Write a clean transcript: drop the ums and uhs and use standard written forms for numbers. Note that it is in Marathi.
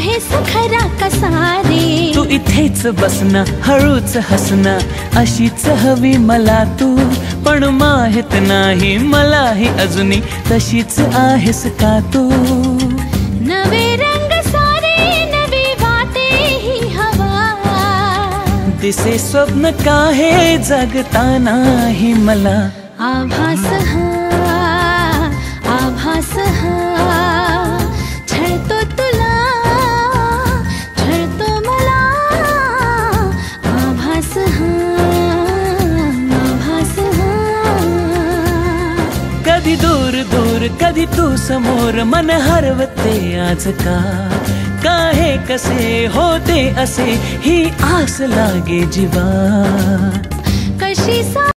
आहेस खरा कसा रे? तू इथेच बसना, हळूच हसना, अशीच हवी मला तू. पण माहित नाही मलाही अजूनही तशीच आहेस का तू? नवे रंग सारे नवी वाटे ही हवा, दिसे स्वप्न काहे जगतानाही मला. आभास हा, आभास हा, छळतो तुला, छळतो मला. आभास हा, आभास हा. कधी दूर दूर कधी तू समोर, मन हरवते आज का? काहे कसे होते असे ही आस लागे जीवा. कशी